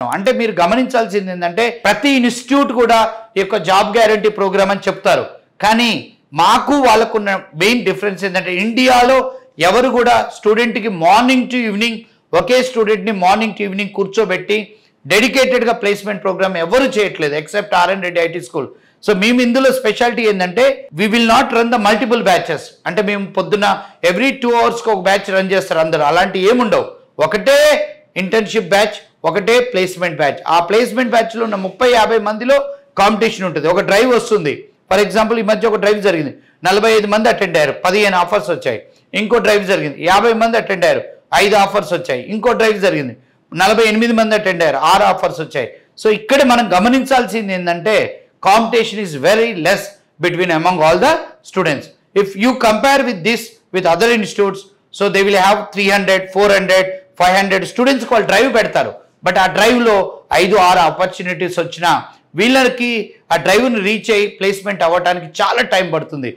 అంటే మీరు గమనించాల్సింది ఏంటంటే ప్రతి ఇన్స్టిట్యూట్ కూడా ఈ యొక్క జాబ్ గ్యారంటీ ప్రోగ్రామ్ అని చెప్తారు. కానీ మాకు వాళ్ళకున్న మెయిన్ డిఫరెన్స్ ఏంటంటే ఇండియాలో ఎవరు కూడా స్టూడెంట్కి మార్నింగ్ టు ఈవినింగ్ ఒకే స్టూడెంట్ని మార్నింగ్ టు ఈవినింగ్ కూర్చోబెట్టి డెడికేటెడ్గా ప్లేస్మెంట్ ప్రోగ్రామ్ ఎవరు చేయట్లేదు except RN Reddy IT school. So మేము ఇందులో స్పెషాలిటీ ఏంటంటే we will not run the multiple batches. అంటే మేము పొద్దున్న ఎవ్రీ 2 అవర్స్కి ఒక బ్యాచ్ రన్ చేస్తారు అందరూ. అలాంటి ఏముండవు. ఒకటే ఇంటర్న్షిప్ బ్యాచ్, ఒకటే ప్లేస్మెంట్ బ్యాచ్. ఆ ప్లేస్మెంట్ బ్యాచ్లో ఉన్న 30-50 మందిలో కాంపిటీషన్ ఉంటుంది. ఒక డ్రైవ్ వస్తుంది. ఫర్ ఎగ్జాంపుల్ ఈ మధ్య ఒక డ్రైవ్ జరిగింది, 45 మంది అటెండ్ అయ్యారు, 15 ఆఫర్స్ వచ్చాయి. ఇంకో డ్రైవ్ జరిగింది, 50 మంది అటెండ్ అయ్యారు, 5 ఆఫర్స్ వచ్చాయి. ఇంకో డ్రైవ్ జరిగింది, 48 మంది అటెండ్ అయ్యారు, 6 ఆఫర్స్ వచ్చాయి. సో ఇక్కడ మనం గమనించాల్సింది ఏంటంటే competition is very less between among all the students. If you compare with this with other institutes, so they will have 300, 400, 500 స్టూడెంట్స్కి వాళ్ళు డ్రైవ్ పెడతారు. బట్ ఆ డ్రైవ్లో 5-6 ఆపర్చునిటీస్ వచ్చినా వీళ్ళకి ఆ డ్రైవ్ని రీచ్ అయ్యి ప్లేస్మెంట్ అవ్వడానికి చాలా టైం పడుతుంది.